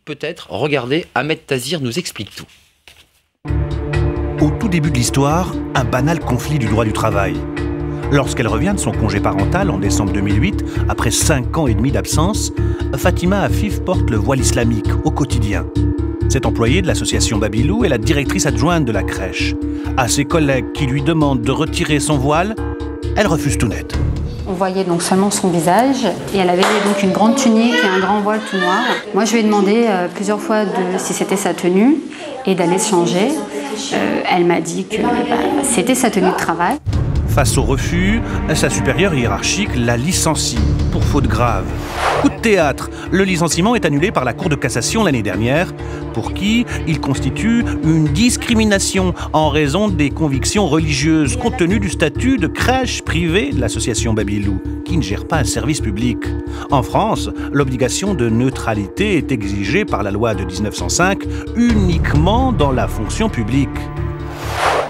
Peut-être, regardez, Ahmed Tazir nous explique tout. Au tout début de l'histoire, un banal conflit du droit du travail. Lorsqu'elle revient de son congé parental en décembre 2008, après 5 ans et demi d'absence, Fatima Afif porte le voile islamique au quotidien. Cette employée de l'association Babylou est la directrice adjointe de la crèche. À ses collègues qui lui demandent de retirer son voile, elle refuse tout net. On voyait donc seulement son visage et elle avait donc une grande tunique et un grand voile tout noir. Moi, je lui ai demandé plusieurs fois si c'était sa tenue et d'aller se changer. Elle m'a dit que c'était sa tenue de travail. Face au refus, sa supérieure hiérarchique la licencie pour faute grave. Coup de théâtre, le licenciement est annulé par la Cour de cassation l'année dernière, pour qui il constitue une discrimination en raison des convictions religieuses, compte tenu du statut de crèche privée de l'association Babylou, qui ne gère pas un service public. En France, l'obligation de neutralité est exigée par la loi de 1905 uniquement dans la fonction publique.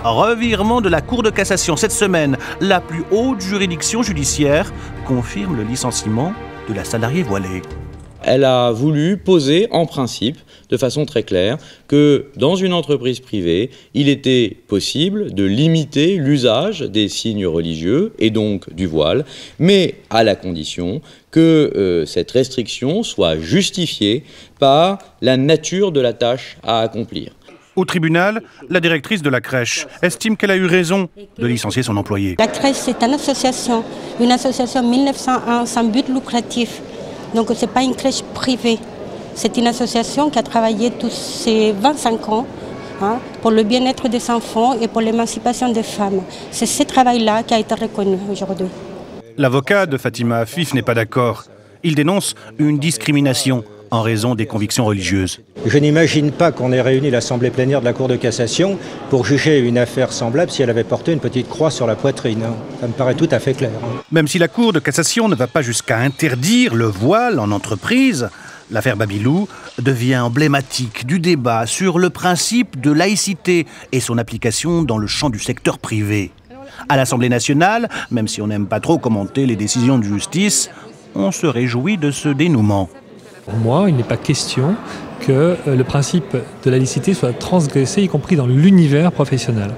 Revirement de la Cour de cassation cette semaine, la plus haute juridiction judiciaire confirme le licenciement de la salariée voilée. Elle a voulu poser en principe, de façon très claire, que dans une entreprise privée, il était possible de limiter l'usage des signes religieux et donc du voile, mais à la condition que cette restriction soit justifiée par la nature de la tâche à accomplir. Au tribunal, la directrice de la crèche estime qu'elle a eu raison de licencier son employé. La crèche, c'est une association 1901 sans but lucratif. Donc ce n'est pas une crèche privée. C'est une association qui a travaillé tous ces 25 ans pour le bien-être des enfants et pour l'émancipation des femmes. C'est ce travail-là qui a été reconnu aujourd'hui. L'avocat de Fatima Afif n'est pas d'accord. Il dénonce une discrimination en raison des convictions religieuses. Je n'imagine pas qu'on ait réuni l'Assemblée plénière de la Cour de cassation pour juger une affaire semblable si elle avait porté une petite croix sur la poitrine. Ça me paraît tout à fait clair. Même si la Cour de cassation ne va pas jusqu'à interdire le voile en entreprise, l'affaire Babylou devient emblématique du débat sur le principe de laïcité et son application dans le champ du secteur privé. À l'Assemblée nationale, même si on n'aime pas trop commenter les décisions de justice, on se réjouit de ce dénouement. Pour moi, il n'est pas question que le principe de laïcité soit transgressé, y compris dans l'univers professionnel.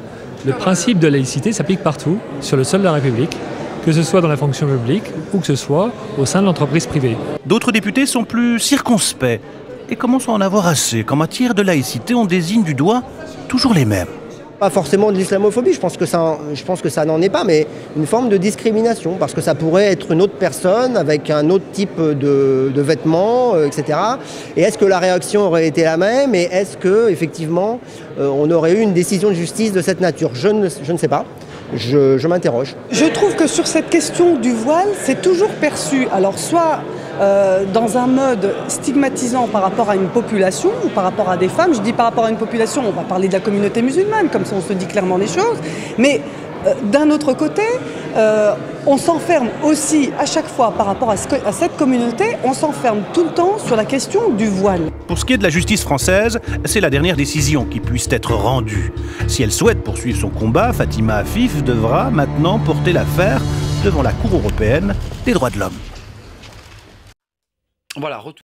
Le principe de laïcité s'applique partout, sur le sol de la République, que ce soit dans la fonction publique ou que ce soit au sein de l'entreprise privée. D'autres députés sont plus circonspects et commencent à en avoir assez qu'en matière de laïcité, on désigne du doigt toujours les mêmes. Pas forcément de l'islamophobie, je pense que ça n'en est pas, mais une forme de discrimination, parce que ça pourrait être une autre personne avec un autre type de vêtements, etc. Et est-ce que la réaction aurait été la même? Et est-ce qu'effectivement, on aurait eu une décision de justice de cette nature? Je ne sais pas. Je m'interroge. Je trouve que sur cette question du voile, c'est toujours perçu, alors soit dans un mode stigmatisant par rapport à une population ou par rapport à des femmes. Je dis par rapport à une population, on va parler de la communauté musulmane, comme ça on se dit clairement les choses, mais d'un autre côté, on s'enferme aussi à chaque fois par rapport à cette communauté, on s'enferme tout le temps sur la question du voile. Pour ce qui est de la justice française, c'est la dernière décision qui puisse être rendue. Si elle souhaite poursuivre son combat, Fatima Afif devra maintenant porter l'affaire devant la Cour européenne des droits de l'homme. Voilà,